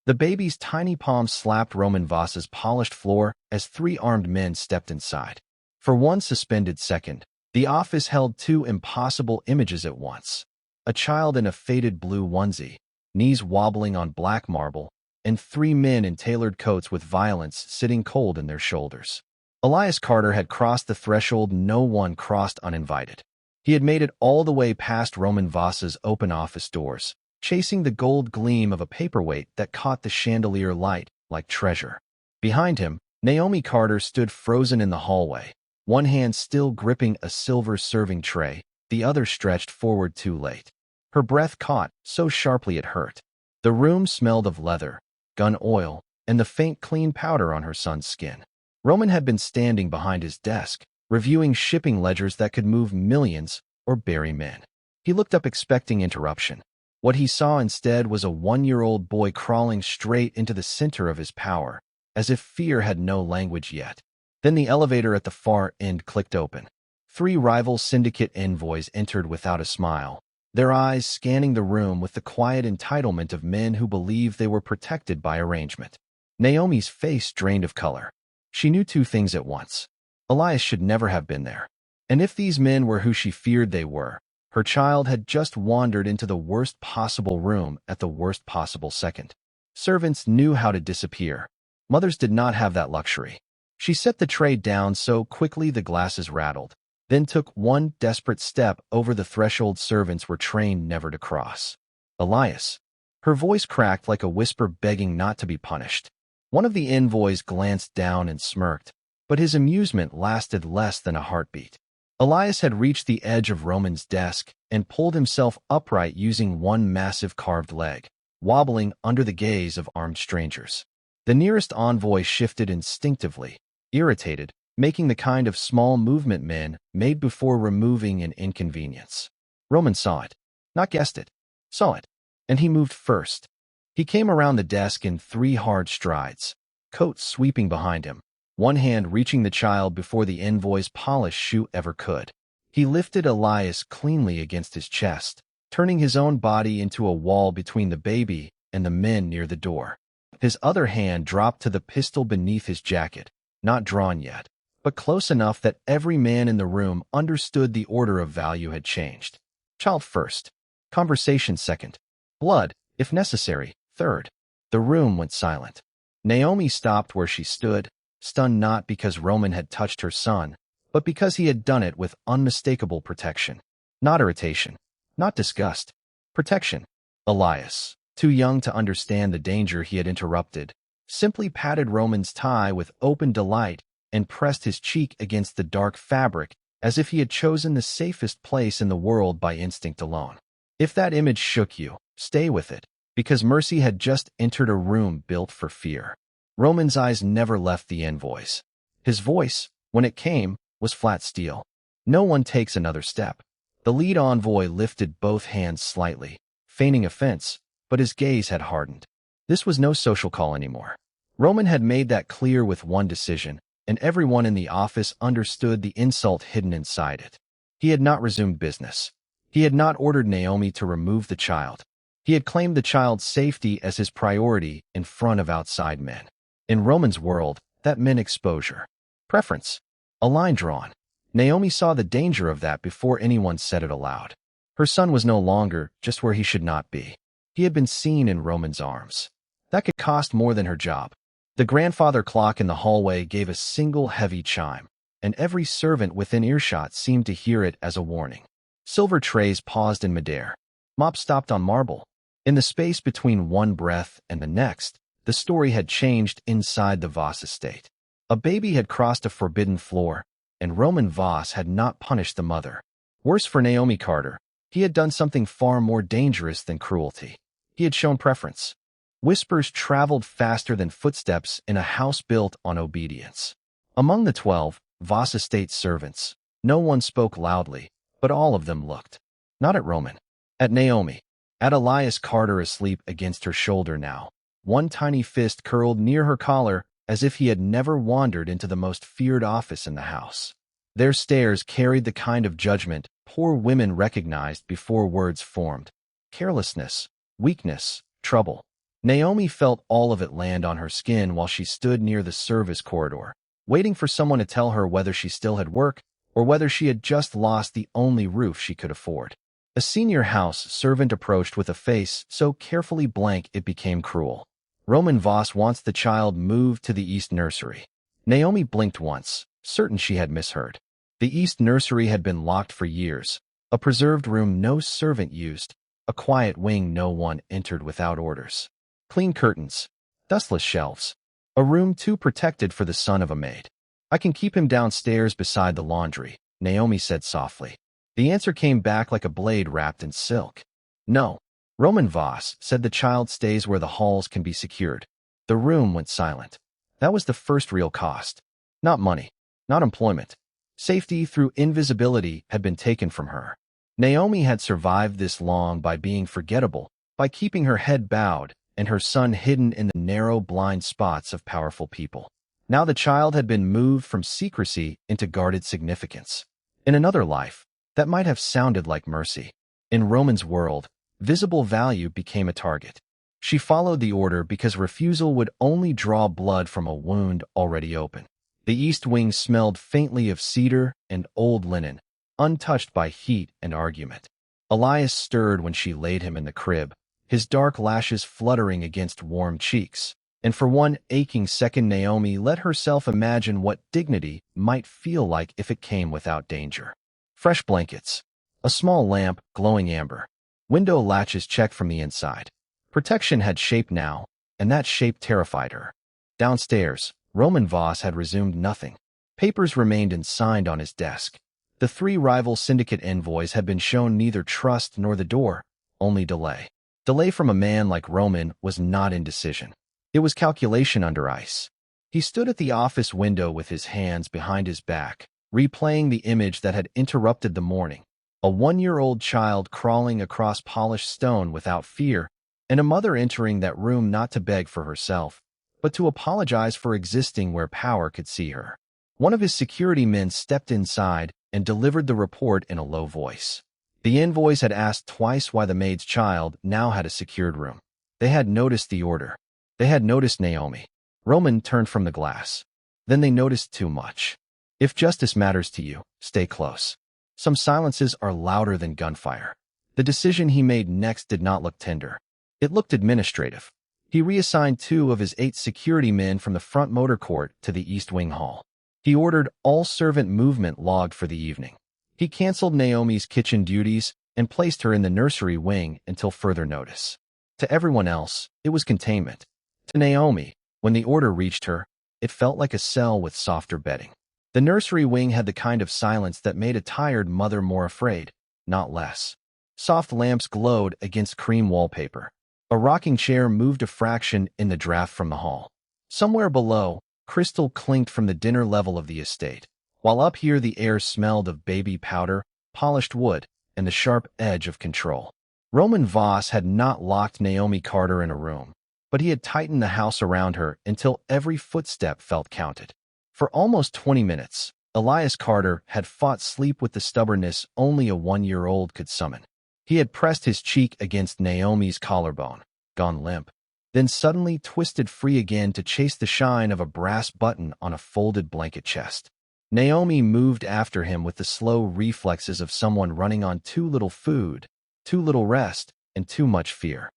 The baby's tiny palm slapped Roman Voss's polished floor as three armed men stepped inside. For one suspended second, the office held two impossible images at once. A child in a faded blue onesie, knees wobbling on black marble, and three men in tailored coats with violence sitting cold in their shoulders. Elias Carter had crossed the threshold no one crossed uninvited. He had made it all the way past Roman Voss's open office doors, chasing the gold gleam of a paperweight that caught the chandelier light like treasure. Behind him, Naomi Carter stood frozen in the hallway, one hand still gripping a silver serving tray, the other stretched forward too late. Her breath caught so sharply it hurt. The room smelled of leather, gun oil, and the faint clean powder on her son's skin. Roman had been standing behind his desk, reviewing shipping ledgers that could move millions or bury men. He looked up expecting interruption. What he saw instead was a one-year-old boy crawling straight into the center of his power, as if fear had no language yet. Then the elevator at the far end clicked open. Three rival syndicate envoys entered without a smile, their eyes scanning the room with the quiet entitlement of men who believe they were protected by arrangement. Naomi's face drained of color. She knew two things at once. Elias should never have been there. And if these men were who she feared they were, her child had just wandered into the worst possible room at the worst possible second. Servants knew how to disappear. Mothers did not have that luxury. She set the tray down so quickly the glasses rattled, then took one desperate step over the threshold servants were trained never to cross. Elias. Her voice cracked like a whisper begging not to be punished. One of the envoys glanced down and smirked, but his amusement lasted less than a heartbeat. Elias had reached the edge of Roman's desk and pulled himself upright using one massive carved leg, wobbling under the gaze of armed strangers. The nearest envoy shifted instinctively, irritated, making the kind of small movement men made before removing an inconvenience. Roman saw it, not guessed it, saw it, and he moved first. He came around the desk in three hard strides, coat sweeping behind him, one hand reaching the child before the envoy's polished shoe ever could. He lifted Elias cleanly against his chest, turning his own body into a wall between the baby and the men near the door. His other hand dropped to the pistol beneath his jacket, not drawn yet, but close enough that every man in the room understood the order of value had changed. Child first, conversation second, blood, if necessary, third. The room went silent. Naomi stopped where she stood, stunned not because Roman had touched her son, but because he had done it with unmistakable protection. Not irritation, not disgust, protection. Elias, too young to understand the danger he had interrupted, simply patted Roman's tie with open delight and pressed his cheek against the dark fabric as if he had chosen the safest place in the world by instinct alone. If that image shook you, stay with it, because mercy had just entered a room built for fear. Roman's eyes never left the envoys. His voice, when it came, was flat steel. No one takes another step. The lead envoy lifted both hands slightly, feigning offense, but his gaze had hardened. This was no social call anymore. Roman had made that clear with one decision, and everyone in the office understood the insult hidden inside it. He had not resumed business. He had not ordered Naomi to remove the child. He had claimed the child's safety as his priority in front of outside men. In Roman's world, that meant exposure. Preference. A line drawn. Naomi saw the danger of that before anyone said it aloud. Her son was no longer just where he should not be. He had been seen in Roman's arms. That could cost more than her job. The grandfather clock in the hallway gave a single heavy chime, and every servant within earshot seemed to hear it as a warning. Silver trays paused in midair. Mops stopped on marble. In the space between one breath and the next, the story had changed inside the Voss estate. A baby had crossed a forbidden floor, and Roman Voss had not punished the mother. Worse for Naomi Carter, he had done something far more dangerous than cruelty. He had shown preference. Whispers traveled faster than footsteps in a house built on obedience. Among the 12 Voss estate servants, no one spoke loudly, but all of them looked. Not at Roman. At Naomi. At Elias Carter asleep against her shoulder now, one tiny fist curled near her collar as if he had never wandered into the most feared office in the house. Their stares carried the kind of judgment poor women recognized before words formed. Carelessness, weakness, trouble. Naomi felt all of it land on her skin while she stood near the service corridor, waiting for someone to tell her whether she still had work or whether she had just lost the only roof she could afford. A senior house servant approached with a face so carefully blank it became cruel. Roman Voss wants the child moved to the East Nursery. Naomi blinked once, certain she had misheard. The East Nursery had been locked for years, a preserved room no servant used, a quiet wing no one entered without orders. Clean curtains, dustless shelves, a room too protected for the son of a maid. I can keep him downstairs beside the laundry, Naomi said softly. The answer came back like a blade wrapped in silk. No. Roman Voss said the child stays where the halls can be secured. The room went silent. That was the first real cost. Not money, not employment. Safety through invisibility had been taken from her. Naomi had survived this long by being forgettable, by keeping her head bowed, and her son hidden in the narrow blind spots of powerful people. Now the child had been moved from secrecy into guarded significance. In another life, that might have sounded like mercy. In Roman's world, visible value became a target. She followed the order because refusal would only draw blood from a wound already open. The east wing smelled faintly of cedar and old linen, untouched by heat and argument. Elias stirred when she laid him in the crib, his dark lashes fluttering against warm cheeks, and for one aching second Naomi let herself imagine what dignity might feel like if it came without danger. Fresh blankets, a small lamp glowing amber, window latches checked from the inside. Protection had shape now, and that shape terrified her. Downstairs, Roman Voss had resumed nothing. Papers remained unsigned on his desk. The three rival syndicate envoys had been shown neither trust nor the door, only delay. Delay from a man like Roman was not indecision. It was calculation under ice. He stood at the office window with his hands behind his back, replaying the image that had interrupted the morning. A 1-year-old child crawling across polished stone without fear, and a mother entering that room not to beg for herself, but to apologize for existing where power could see her. One of his security men stepped inside and delivered the report in a low voice. The envoys had asked twice why the maid's child now had a secured room. They had noticed the order. They had noticed Naomi. Roman turned from the glass. Then they noticed too much. If justice matters to you, stay close. Some silences are louder than gunfire. The decision he made next did not look tender. It looked administrative. He reassigned 2 of his 8 security men from the front motor court to the East Wing Hall. He ordered all servant movement logged for the evening. He canceled Naomi's kitchen duties and placed her in the nursery wing until further notice. To everyone else, it was containment. To Naomi, when the order reached her, it felt like a cell with softer bedding. The nursery wing had the kind of silence that made a tired mother more afraid, not less. Soft lamps glowed against cream wallpaper. A rocking chair moved a fraction in the draft from the hall. Somewhere below, crystal clinked from the dinner level of the estate, while up here the air smelled of baby powder, polished wood, and the sharp edge of control. Roman Voss had not locked Naomi Carter in a room, but he had tightened the house around her until every footstep felt counted. For almost 20 minutes, Elias Carter had fought sleep with the stubbornness only a 1-year-old could summon. He had pressed his cheek against Naomi's collarbone, gone limp, then suddenly twisted free again to chase the shine of a brass button on a folded blanket chest. Naomi moved after him with the slow reflexes of someone running on too little food, too little rest, and too much fear.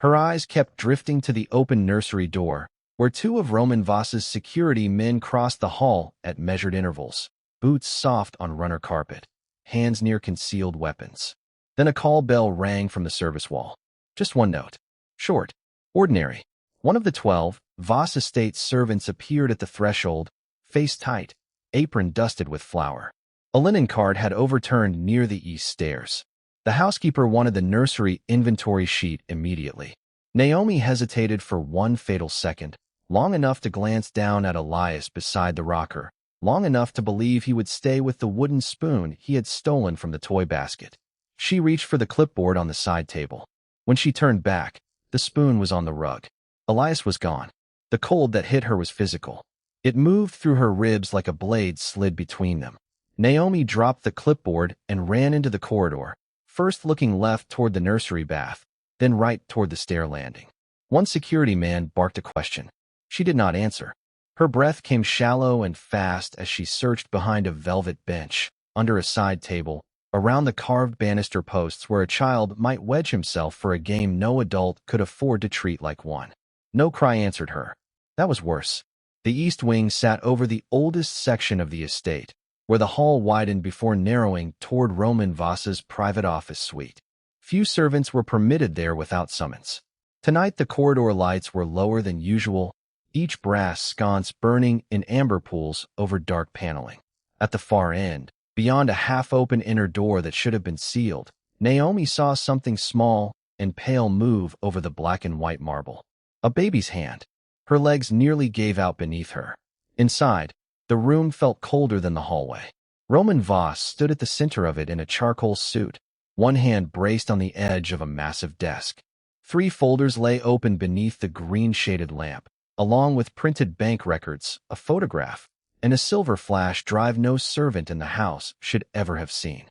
Her eyes kept drifting to the open nursery door, where 2 of Roman Voss's security men crossed the hall at measured intervals, boots soft on runner carpet, hands near concealed weapons. Then a call bell rang from the service wall. Just one note. Short. Ordinary. One of the 12 Voss estate servants appeared at the threshold, face tight, apron dusted with flour. A linen cart had overturned near the east stairs. The housekeeper wanted the nursery inventory sheet immediately. Naomi hesitated for one fatal second, long enough to glance down at Elias beside the rocker, long enough to believe he would stay with the wooden spoon he had stolen from the toy basket. She reached for the clipboard on the side table. When she turned back, the spoon was on the rug. Elias was gone. The cold that hit her was physical. It moved through her ribs like a blade slid between them. Naomi dropped the clipboard and ran into the corridor, first looking left toward the nursery bath, then right toward the stair landing. One security man barked a question. She did not answer. Her breath came shallow and fast as she searched behind a velvet bench, under a side table, around the carved banister posts where a child might wedge himself for a game no adult could afford to treat like one. No cry answered her. That was worse. The east wing sat over the oldest section of the estate, where the hall widened before narrowing toward Roman Voss's private office suite. Few servants were permitted there without summons. Tonight the corridor lights were lower than usual, each brass sconce burning in amber pools over dark paneling. At the far end, beyond a half-open inner door that should have been sealed, Naomi saw something small and pale move over the black and white marble. A baby's hand. Her legs nearly gave out beneath her. Inside, the room felt colder than the hallway. Roman Voss stood at the center of it in a charcoal suit, one hand braced on the edge of a massive desk. 3 folders lay open beneath the green-shaded lamp, along with printed bank records, a photograph, and a silver flash drive no servant in the house should ever have seen.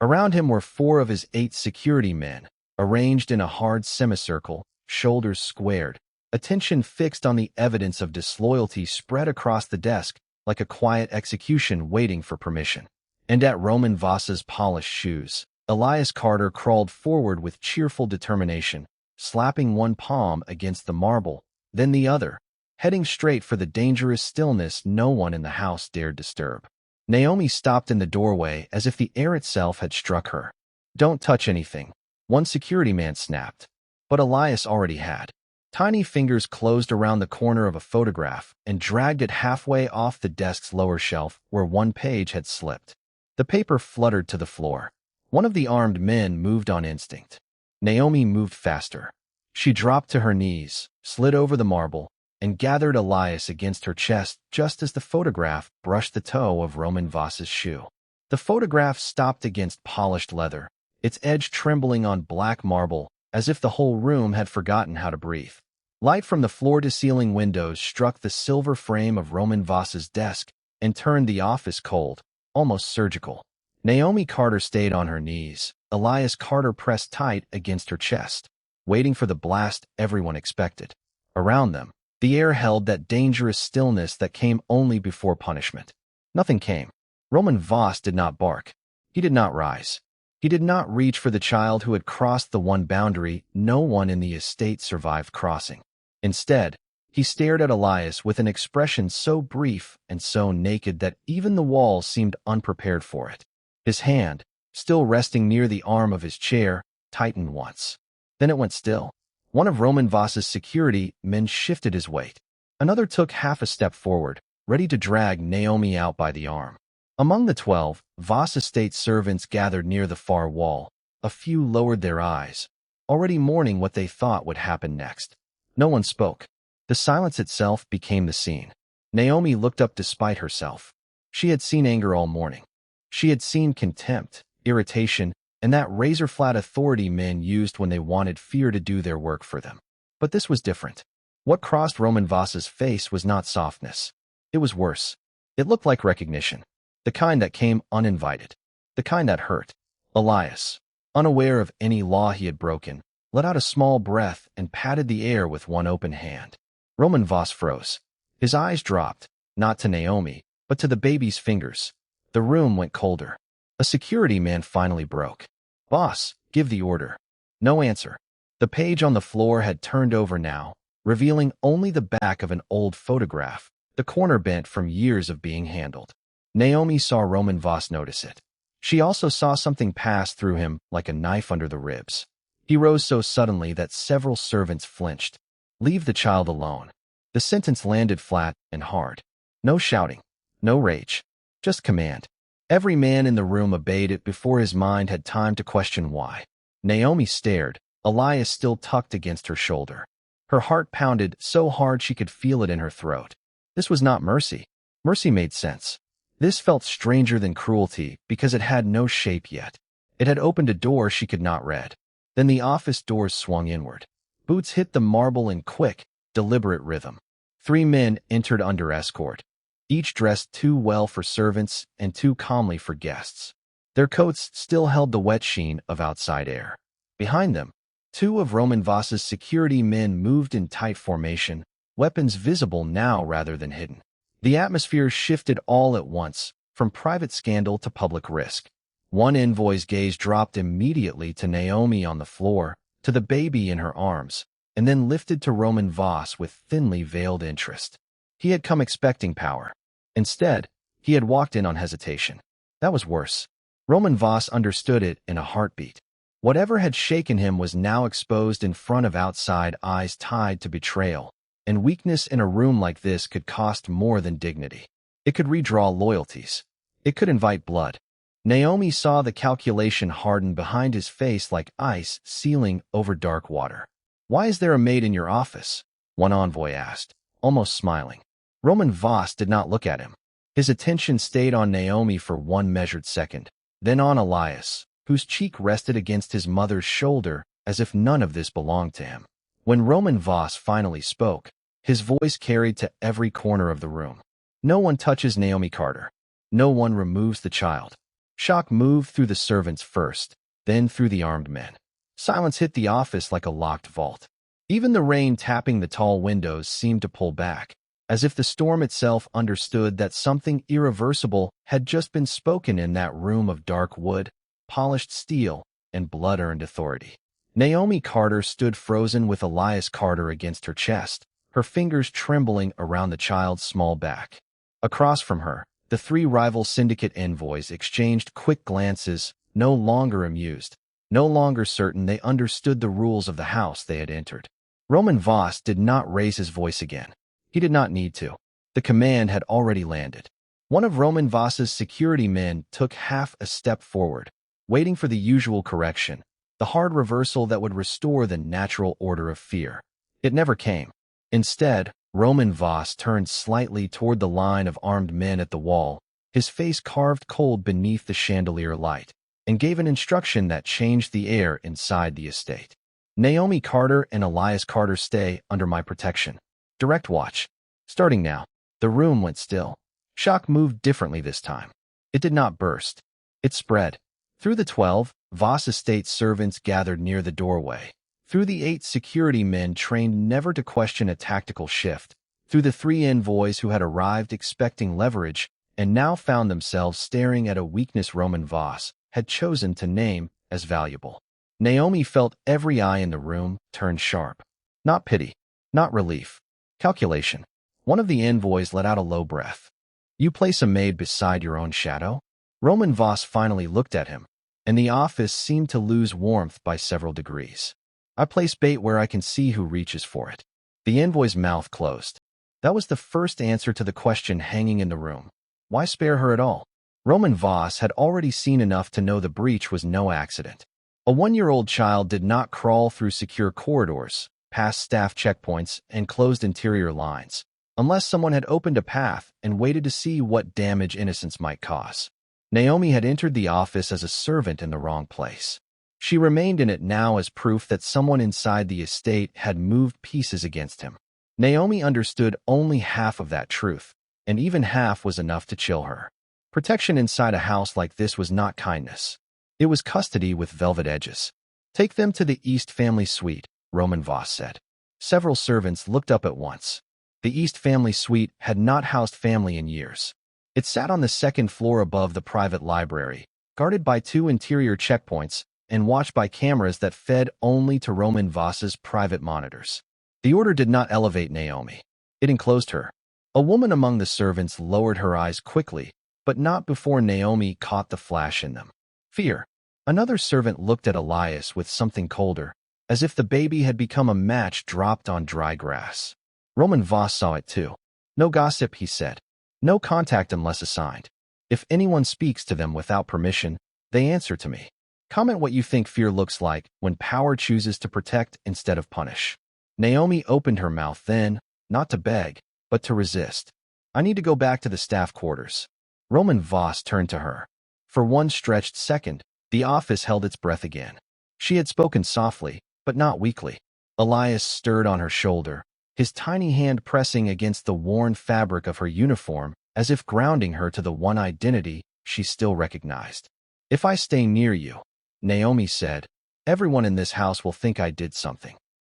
Around him were 4 of his 8 security men, arranged in a hard semicircle, shoulders squared, attention fixed on the evidence of disloyalty spread across the desk like a quiet execution waiting for permission. And at Roman Voss's polished shoes, Elias Carter crawled forward with cheerful determination, slapping one palm against the marble, then the other, heading straight for the dangerous stillness no one in the house dared disturb. Naomi stopped in the doorway as if the air itself had struck her. "Don't touch anything," one security man snapped. But Elias already had. Tiny fingers closed around the corner of a photograph and dragged it halfway off the desk's lower shelf where one page had slipped. The paper fluttered to the floor. One of the armed men moved on instinct. Naomi moved faster. She dropped to her knees, slid over the marble, and gathered Elias against her chest just as the photograph brushed the toe of Roman Voss's shoe. The photograph stopped against polished leather, its edge trembling on black marble, as if the whole room had forgotten how to breathe. Light from the floor-to-ceiling windows struck the silver frame of Roman Voss's desk and turned the office cold, almost surgical. Naomi Carter stayed on her knees, Elias Carter pressed tight against her chest, waiting for the blast everyone expected. Around them, the air held that dangerous stillness that came only before punishment. Nothing came. Roman Voss did not bark. He did not rise. He did not reach for the child who had crossed the one boundary no one in the estate survived crossing. Instead, he stared at Elias with an expression so brief and so naked that even the walls seemed unprepared for it. His hand, still resting near the arm of his chair, tightened once. Then it went still. One of Roman Voss's security men shifted his weight. Another took half a step forward, ready to drag Naomi out by the arm. Among the 12, Voss estate servants gathered near the far wall. A few lowered their eyes, already mourning what they thought would happen next. No one spoke. The silence itself became the scene. Naomi looked up despite herself. She had seen anger all morning. She had seen contempt, irritation, and that razor-flat authority men used when they wanted fear to do their work for them. But this was different. What crossed Roman Voss's face was not softness. It was worse. It looked like recognition. The kind that came uninvited. The kind that hurt. Elias, unaware of any law he had broken, let out a small breath and patted the air with one open hand. Roman Voss froze. His eyes dropped, not to Naomi, but to the baby's fingers. The room went colder. A security man finally broke. "Boss, give the order." No answer. The page on the floor had turned over now, revealing only the back of an old photograph, the corner bent from years of being handled. Naomi saw Roman Voss notice it. She also saw something pass through him like a knife under the ribs. He rose so suddenly that several servants flinched. "Leave the child alone." The sentence landed flat and hard. No shouting. No rage. Just command. Every man in the room obeyed it before his mind had time to question why. Naomi stared, Elias still tucked against her shoulder. Her heart pounded so hard she could feel it in her throat. This was not mercy. Mercy made sense. This felt stranger than cruelty because it had no shape yet. It had opened a door she could not read. Then the office doors swung inward. Boots hit the marble in quick, deliberate rhythm. 3 men entered under escort, each dressed too well for servants and too calmly for guests. Their coats still held the wet sheen of outside air. Behind them, Two of Roman Voss's security men moved in tight formation, weapons visible now rather than hidden. The atmosphere shifted all at once, from private scandal to public risk. One envoy's gaze dropped immediately to Naomi on the floor, to the baby in her arms, and then lifted to Roman Voss with thinly veiled interest. He had come expecting power. Instead, he had walked in on hesitation. That was worse. Roman Voss understood it in a heartbeat. Whatever had shaken him was now exposed in front of outside eyes tied to betrayal, and weakness in a room like this could cost more than dignity. It could redraw loyalties. It could invite blood. Naomi saw the calculation harden behind his face like ice sealing over dark water. "Why is there a maid in your office?" one envoy asked, almost smiling. Roman Voss did not look at him. His attention stayed on Naomi for one measured second, then on Elias, whose cheek rested against his mother's shoulder as if none of this belonged to him. When Roman Voss finally spoke, his voice carried to every corner of the room. "No one touches Naomi Carter. No one removes the child." Shock moved through the servants first, then through the armed men. Silence hit the office like a locked vault. Even the rain tapping the tall windows seemed to pull back, as if the storm itself understood that something irreversible had just been spoken in that room of dark wood, polished steel, and blood-earned authority. Naomi Carter stood frozen with Elias Carter against her chest, her fingers trembling around the child's small back. Across from her, the three rival syndicate envoys exchanged quick glances, no longer amused, no longer certain they understood the rules of the house they had entered. Roman Voss did not raise his voice again. He did not need to. The command had already landed. One of Roman Voss's security men took half a step forward, waiting for the usual correction, the hard reversal that would restore the natural order of fear. It never came. Instead, Roman Voss turned slightly toward the line of armed men at the wall, his face carved cold beneath the chandelier light, and gave an instruction that changed the air inside the estate. "Naomi Carter and Elias Carter stay under my protection. Direct watch. Starting now." The room went still. Shock moved differently this time. It did not burst. It spread. Through the 12, Voss estate servants gathered near the doorway. Through the 8 security men trained never to question a tactical shift. Through the 3 envoys who had arrived expecting leverage and now found themselves staring at a weakness Roman Voss had chosen to name as valuable. Naomi felt every eye in the room turn sharp. Not pity. Not relief. Calculation. One of the envoys let out a low breath. "You place a maid beside your own shadow?" Roman Voss finally looked at him, and the office seemed to lose warmth by several degrees. "I place bait where I can see who reaches for it." The envoy's mouth closed. That was the first answer to the question hanging in the room. Why spare her at all? Roman Voss had already seen enough to know the breach was no accident. A 1-year-old child did not crawl through secure corridors, past staff checkpoints, and closed interior lines, unless someone had opened a path and waited to see what damage innocence might cause. Naomi had entered the office as a servant in the wrong place. She remained in it now as proof that someone inside the estate had moved pieces against him. Naomi understood only half of that truth, and even half was enough to chill her. Protection inside a house like this was not kindness. It was custody with velvet edges. "Take them to the East family suite," Roman Voss said. Several servants looked up at once. The East family suite had not housed family in years. It sat on the 2nd floor above the private library, guarded by 2 interior checkpoints, and watched by cameras that fed only to Roman Voss's private monitors. The order did not elevate Naomi. It enclosed her. A woman among the servants lowered her eyes quickly, but not before Naomi caught the flash in them. Fear. Another servant looked at Elias with something colder, as if the baby had become a match dropped on dry grass. Roman Voss saw it too. "No gossip," he said. "No contact unless assigned. If anyone speaks to them without permission, they answer to me. Comment what you think fear looks like when power chooses to protect instead of punish." Naomi opened her mouth then, not to beg, but to resist. "I need to go back to the staff quarters." Roman Voss turned to her. For one stretched second, the office held its breath again. She had spoken softly, but not weakly. Elias stirred on her shoulder, his tiny hand pressing against the worn fabric of her uniform as if grounding her to the one identity she still recognized. "If I stay near you," Naomi said, Everyone in this house will think I did something.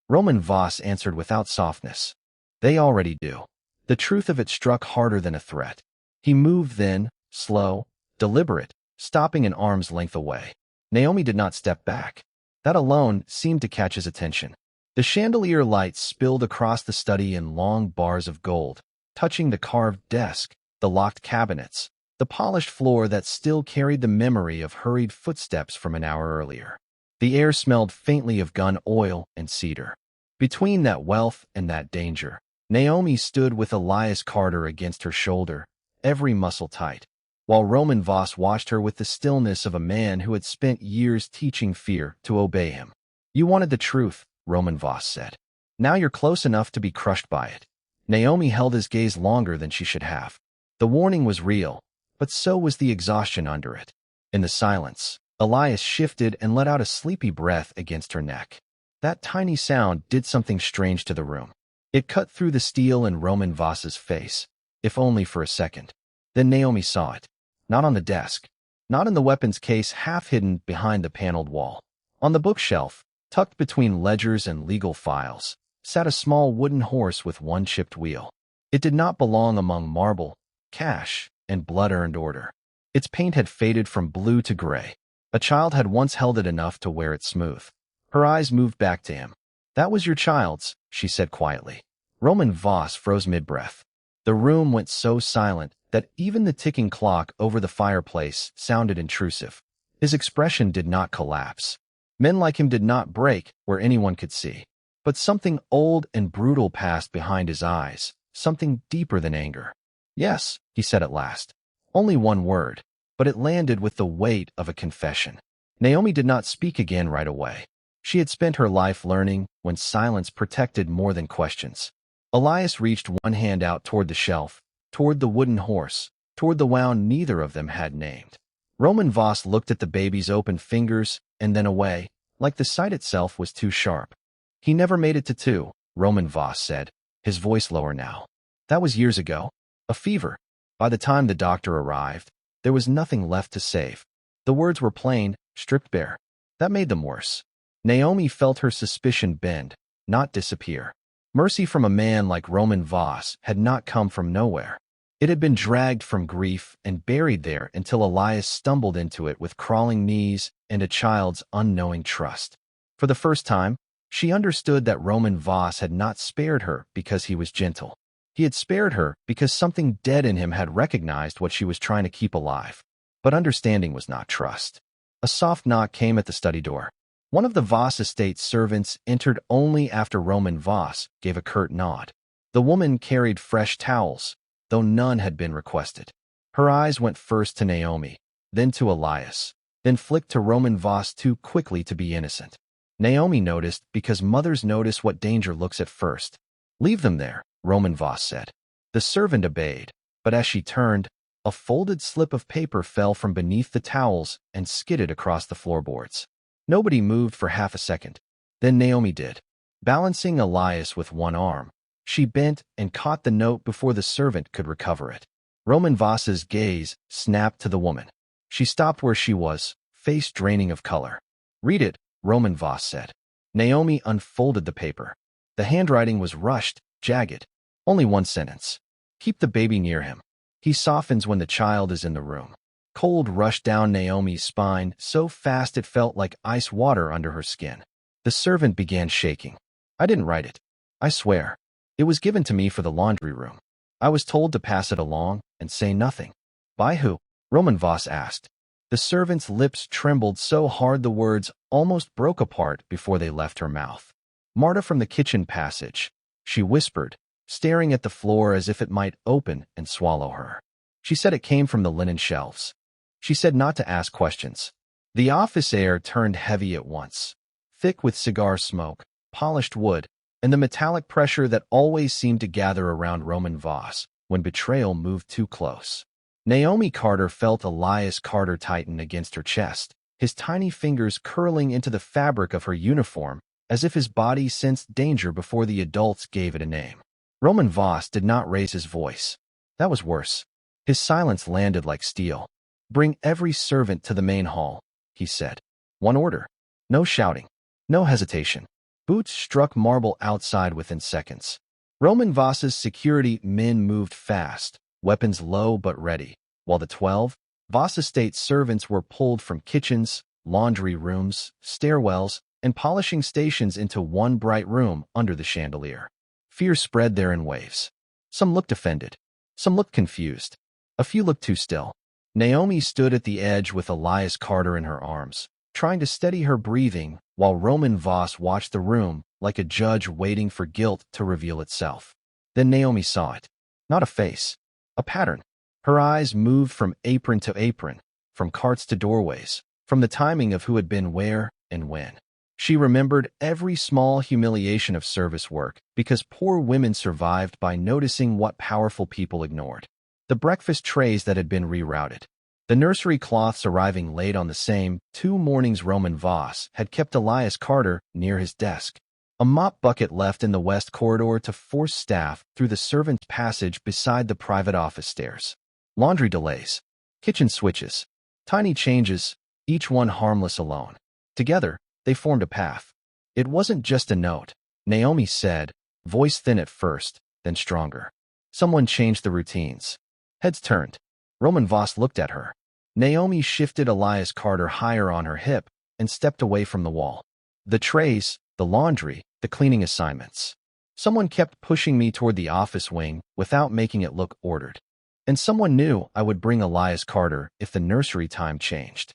Roman Voss answered without softness. They already do. The truth of it struck harder than a threat. He moved then, slow, deliberate, stopping an arm's length away. Naomi did not step back. That alone seemed to catch his attention. The chandelier light spilled across the study in long bars of gold, touching the carved desk, the locked cabinets, the polished floor that still carried the memory of hurried footsteps from an hour earlier. The air smelled faintly of gun oil and cedar. Between that wealth and that danger, Naomi stood with Elias Carter against her shoulder, every muscle tight, while Roman Voss watched her with the stillness of a man who had spent years teaching fear to obey him. You wanted the truth, Roman Voss said. Now you're close enough to be crushed by it. Naomi held his gaze longer than she should have. The warning was real, but so was the exhaustion under it. In the silence, Elias shifted and let out a sleepy breath against her neck. That tiny sound did something strange to the room. It cut through the steel in Roman Voss's face, if only for a second. Then Naomi saw it. Not on the desk. Not in the weapons case half hidden behind the paneled wall. On the bookshelf, tucked between ledgers and legal files, sat a small wooden horse with one chipped wheel. It did not belong among marble, cash, and blood-earned order. Its paint had faded from blue to gray. A child had once held it enough to wear it smooth. Her eyes moved back to him. That was your child's, she said quietly. Roman Voss froze mid-breath. The room went so silent that even the ticking clock over the fireplace sounded intrusive. His expression did not collapse. Men like him did not break where anyone could see. But something old and brutal passed behind his eyes, something deeper than anger. Yes, he said at last. Only one word, but it landed with the weight of a confession. Naomi did not speak again right away. She had spent her life learning when silence protected more than questions. Elias reached one hand out toward the shelf, toward the wooden horse, toward the wound neither of them had named. Roman Voss looked at the baby's open fingers and then away, like the sight itself was too sharp. He never made it to 2, Roman Voss said, his voice lower now. That was years ago. A fever. By the time the doctor arrived, there was nothing left to save. The words were plain, stripped bare. That made them worse. Naomi felt her suspicion bend, not disappear. Mercy from a man like Roman Voss had not come from nowhere. It had been dragged from grief and buried there until Elias stumbled into it with crawling knees and a child's unknowing trust. For the first time, she understood that Roman Voss had not spared her because he was gentle. He had spared her because something dead in him had recognized what she was trying to keep alive. But understanding was not trust. A soft knock came at the study door. One of the Voss estate's servants entered only after Roman Voss gave a curt nod. The woman carried fresh towels, though none had been requested. Her eyes went first to Naomi, then to Elias, then flicked to Roman Voss too quickly to be innocent. Naomi noticed because mothers notice what danger looks at first. Leave them there, Roman Voss said. The servant obeyed, but as she turned, a folded slip of paper fell from beneath the towels and skidded across the floorboards. Nobody moved for half a second. Then Naomi did. Balancing Elias with one arm, she bent and caught the note before the servant could recover it. Roman Voss's gaze snapped to the woman. She stopped where she was, face draining of color. Read it, Roman Voss said. Naomi unfolded the paper. The handwriting was rushed, jagged. Only one sentence. Keep the baby near him. He softens when the child is in the room. Cold rushed down Naomi's spine so fast it felt like ice water under her skin. The servant began shaking. I didn't write it. I swear. It was given to me for the laundry room. I was told to pass it along and say nothing. By who? Roman Voss asked. The servant's lips trembled so hard the words almost broke apart before they left her mouth. Marta from the kitchen passage, she whispered, staring at the floor as if it might open and swallow her. She said it came from the linen shelves. She said not to ask questions. The office air turned heavy at once, thick with cigar smoke, polished wood, and the metallic pressure that always seemed to gather around Roman Voss when betrayal moved too close. Naomi Carter felt Elias Carter tighten against her chest, his tiny fingers curling into the fabric of her uniform as if his body sensed danger before the adults gave it a name. Roman Voss did not raise his voice. That was worse. His silence landed like steel. Bring every servant to the main hall, he said. One order. No shouting. No hesitation. Boots struck marble outside within seconds. Roman Voss's security men moved fast, weapons low but ready, while the 12 Voss estate servants were pulled from kitchens, laundry rooms, stairwells, and polishing stations into one bright room under the chandelier. Fear spread there in waves. Some looked offended. Some looked confused. A few looked too still. Naomi stood at the edge with Elias Carter in her arms, trying to steady her breathing while Roman Voss watched the room like a judge waiting for guilt to reveal itself. Then Naomi saw it. Not a face. A pattern. Her eyes moved from apron to apron, from carts to doorways, from the timing of who had been where and when. She remembered every small humiliation of service work because poor women survived by noticing what powerful people ignored. The breakfast trays that had been rerouted. The nursery cloths arriving late on the same 2 mornings Roman Voss had kept Elias Carter near his desk. A mop bucket left in the west corridor to force staff through the servants' passage beside the private office stairs. Laundry delays. Kitchen switches. Tiny changes, each one harmless alone. Together, they formed a path. It wasn't just a note, Naomi said, voice thin at first, then stronger. Someone changed the routines. Heads turned. Roman Voss looked at her. Naomi shifted Elias Carter higher on her hip and stepped away from the wall. The trays, the laundry, the cleaning assignments. Someone kept pushing me toward the office wing without making it look ordered. And someone knew I would bring Elias Carter if the nursery time changed.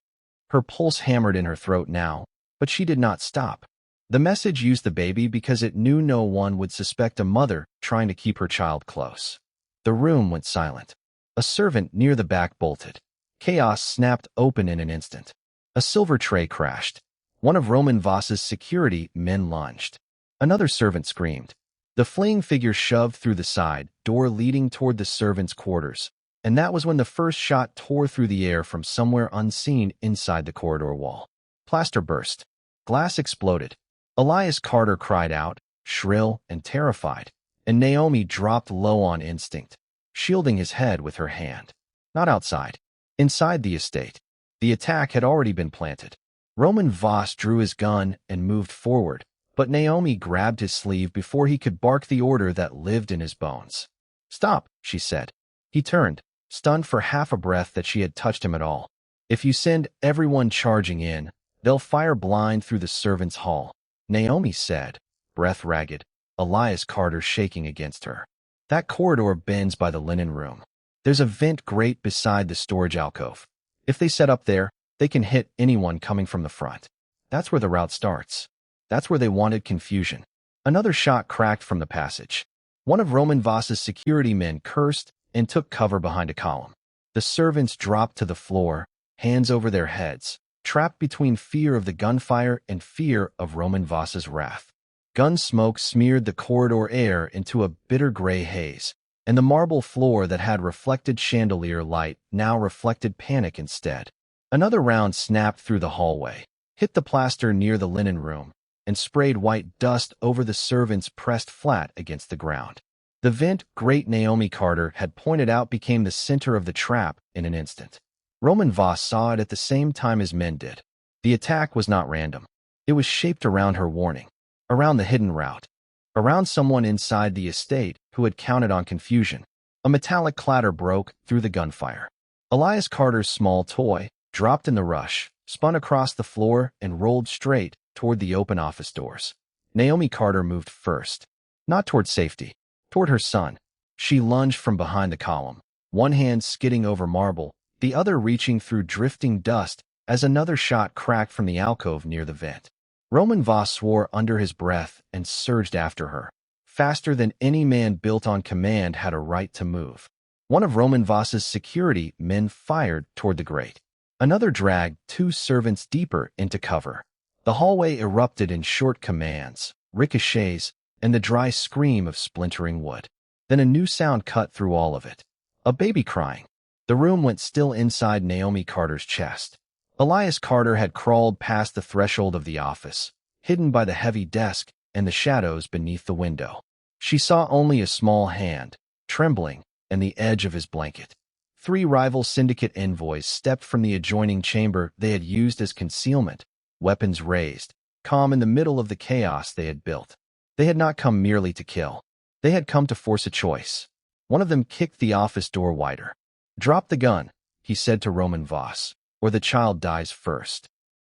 Her pulse hammered in her throat now, but she did not stop. The message used the baby because it knew no one would suspect a mother trying to keep her child close. The room went silent. A servant near the back bolted. Chaos snapped open in an instant. A silver tray crashed. One of Roman Voss's security men lunged. Another servant screamed. The fleeing figure shoved through the side door leading toward the servants' quarters, and that was when the first shot tore through the air from somewhere unseen inside the corridor wall. Plaster burst. Glass exploded. Elias Carter cried out, shrill and terrified, and Naomi dropped low on instinct, shielding his head with her hand. Not outside. Inside the estate. The attack had already been planted. Roman Voss drew his gun and moved forward, but Naomi grabbed his sleeve before he could bark the order that lived in his bones. Stop, she said. He turned, stunned for half a breath that she had touched him at all. If you send everyone charging in, they'll fire blind through the servants' hall, Naomi said, breath ragged, Elias Carter shaking against her. That corridor bends by the linen room. There's a vent grate beside the storage alcove. If they set up there, they can hit anyone coming from the front. That's where the rout starts. That's where they wanted confusion. Another shot cracked from the passage. One of Roman Voss's security men cursed and took cover behind a column. The servants dropped to the floor, hands over their heads, trapped between fear of the gunfire and fear of Roman Voss's wrath. Gun smoke smeared the corridor air into a bitter gray haze, and the marble floor that had reflected chandelier light now reflected panic instead. Another round snapped through the hallway, hit the plaster near the linen room, and sprayed white dust over the servants pressed flat against the ground. The vent great Naomi Carter had pointed out became the center of the trap in an instant. Roman Voss saw it at the same time his men did. The attack was not random. It was shaped around her warning, around the hidden route, around someone inside the estate who had counted on confusion. A metallic clatter broke through the gunfire. Elias Carter's small toy dropped in the rush, spun across the floor, and rolled straight toward the open office doors. Naomi Carter moved first, not toward safety, toward her son. She lunged from behind the column, one hand skidding over marble, the other reaching through drifting dust as another shot cracked from the alcove near the vent. Roman Voss swore under his breath and surged after her, faster than any man built on command had a right to move. One of Roman Voss's security men fired toward the grate. Another dragged 2 servants deeper into cover. The hallway erupted in short commands, ricochets, and the dry scream of splintering wood. Then a new sound cut through all of it. A baby crying. The room went still inside Naomi Carter's chest. Elias Carter had crawled past the threshold of the office, hidden by the heavy desk and the shadows beneath the window. She saw only a small hand, trembling, and the edge of his blanket. 3 rival syndicate envoys stepped from the adjoining chamber they had used as concealment, weapons raised, calm in the middle of the chaos they had built. They had not come merely to kill. They had come to force a choice. One of them kicked the office door wider. "Drop the gun," he said to Roman Voss, "or the child dies first."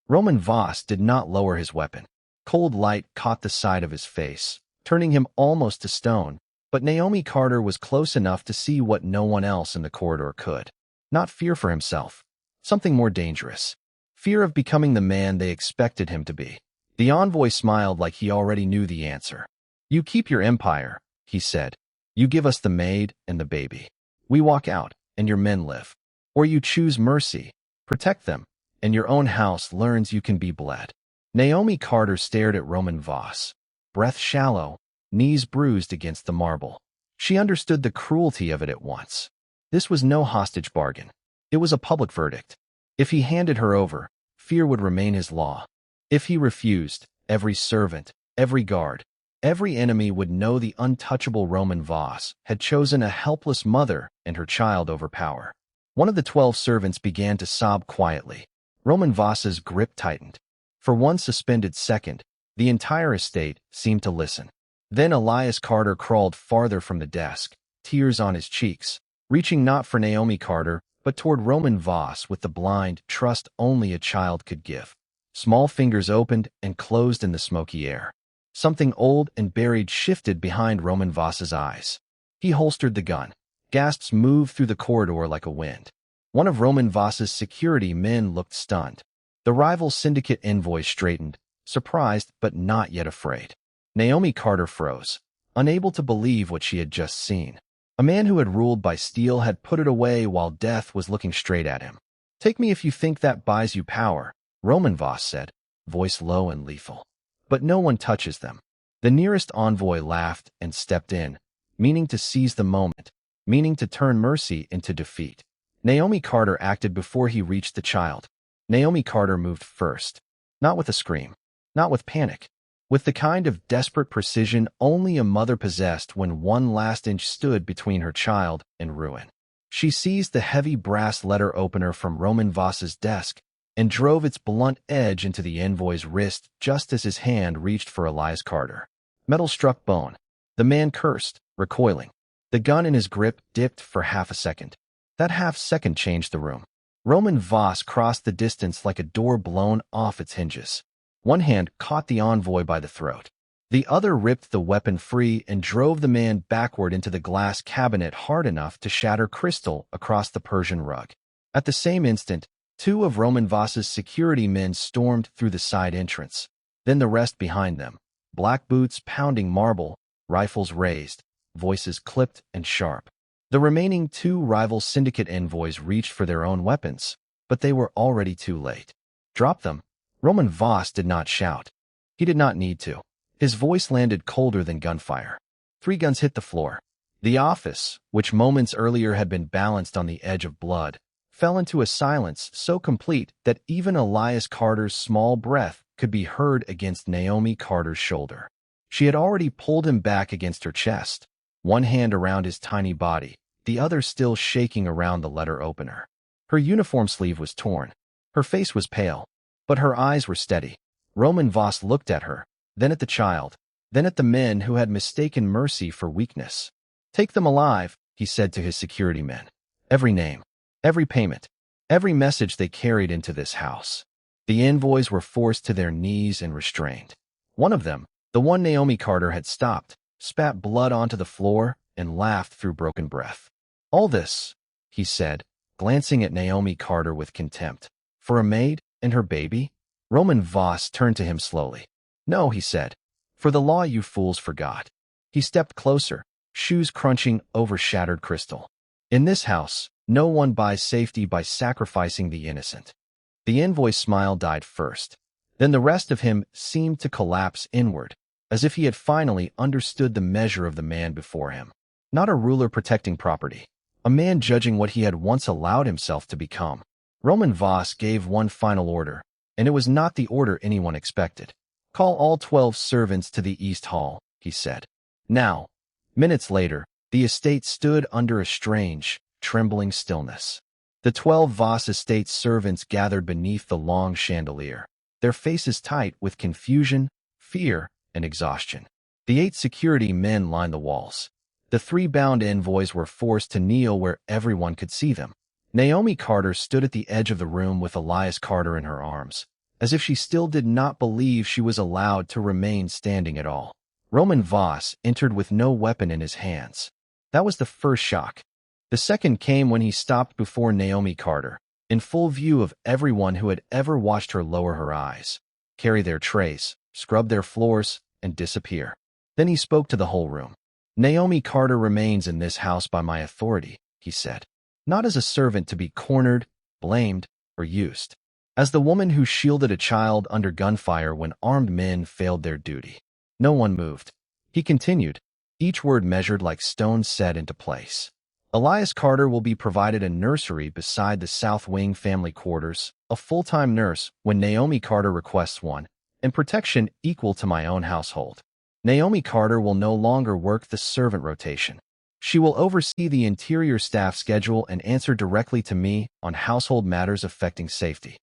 Roman Voss did not lower his weapon. Cold light caught the side of his face, turning him almost to stone, but Naomi Carter was close enough to see what no one else in the corridor could. Not fear for himself. Something more dangerous. Fear of becoming the man they expected him to be. The envoy smiled like he already knew the answer. "You keep your empire," he said. "You give us the maid and the baby. We walk out, and your men live. Or you choose mercy, protect them, and your own house learns you can be bled." Naomi Carter stared at Roman Voss, breath shallow, knees bruised against the marble. She understood the cruelty of it at once. This was no hostage bargain. It was a public verdict. If he handed her over, fear would remain his law. If he refused, every servant, every guard, every enemy would know the untouchable Roman Voss had chosen a helpless mother and her child over power. One of the 12 servants began to sob quietly. Roman Voss's grip tightened. For one suspended second, the entire estate seemed to listen. Then Elias Carter crawled farther from the desk, tears on his cheeks, reaching not for Naomi Carter, but toward Roman Voss with the blind trust only a child could give. Small fingers opened and closed in the smoky air. Something old and buried shifted behind Roman Voss's eyes. He holstered the gun. Gasps moved through the corridor like a wind. One of Roman Voss's security men looked stunned. The rival syndicate envoy straightened, surprised but not yet afraid. Naomi Carter froze, unable to believe what she had just seen. A man who had ruled by steel had put it away while death was looking straight at him. "Take me if you think that buys you power," Roman Voss said, voice low and lethal. "But no one touches them." The nearest envoy laughed and stepped in, meaning to seize the moment, meaning to turn mercy into defeat. Naomi Carter acted before he reached the child. Naomi Carter moved first, not with a scream, not with panic, with the kind of desperate precision only a mother possessed when one last inch stood between her child and ruin. She seized the heavy brass letter opener from Roman Voss's desk and drove its blunt edge into the envoy's wrist just as his hand reached for Elias Carter. Metal struck bone. The man cursed, recoiling. The gun in his grip dipped for half a second. That half second changed the room. Roman Voss crossed the distance like a door blown off its hinges. One hand caught the envoy by the throat. The other ripped the weapon free and drove the man backward into the glass cabinet hard enough to shatter crystal across the Persian rug. At the same instant, 2 of Roman Voss's security men stormed through the side entrance. Then the rest behind them, black boots pounding marble, rifles raised, voices clipped and sharp. The remaining 2 rival syndicate envoys reached for their own weapons, but they were already too late. "Drop them." Roman Voss did not shout. He did not need to. His voice landed colder than gunfire. 3 guns hit the floor. The office, which moments earlier had been balanced on the edge of blood, fell into a silence so complete that even Elias Carter's small breath could be heard against Naomi Carter's shoulder. She had already pulled him back against her chest, one hand around his tiny body, the other still shaking around the letter opener. Her uniform sleeve was torn. Her face was pale, but her eyes were steady. Roman Voss looked at her, then at the child, then at the men who had mistaken mercy for weakness. "Take them alive," he said to his security men. "Every name, every payment, every message they carried into this house." The envoys were forced to their knees and restrained. One of them, the one Naomi Carter had stopped, spat blood onto the floor and laughed through broken breath. "All this," he said, glancing at Naomi Carter with contempt, "for a maid and her baby?" Roman Voss turned to him slowly. "No," he said, "for the law you fools forgot." He stepped closer, shoes crunching over shattered crystal. "In this house, no one buys safety by sacrificing the innocent." The envoy's smile died first. Then the rest of him seemed to collapse inward, as if he had finally understood the measure of the man before him. Not a ruler protecting property, a man judging what he had once allowed himself to become. Roman Voss gave one final order, and it was not the order anyone expected. "Call all 12 servants to the East Hall," he said. Now, minutes later, the estate stood under a strange, trembling stillness. The 12 Voss estate servants gathered beneath the long chandelier. their faces tight with confusion, fear, and exhaustion. The 8 security men lined the walls. The 3 bound envoys were forced to kneel where everyone could see them. Naomi Carter stood at the edge of the room with Elias Carter in her arms, as if she still did not believe she was allowed to remain standing at all. Roman Voss entered with no weapon in his hands. That was the first shock. The second came when he stopped before Naomi Carter, in full view of everyone who had ever watched her lower her eyes, carry their trays, scrub their floors, and disappear. Then he spoke to the whole room. "Naomi Carter remains in this house by my authority," he said, "not as a servant to be cornered, blamed, or used. As the woman who shielded a child under gunfire when armed men failed their duty." No one moved. He continued, each word measured like stones set into place. "Elias Carter will be provided a nursery beside the South Wing family quarters, a full-time nurse when Naomi Carter requests one, and protection equal to my own household. Naomi Carter will no longer work the servant rotation. She will oversee the interior staff schedule and answer directly to me on household matters affecting safety.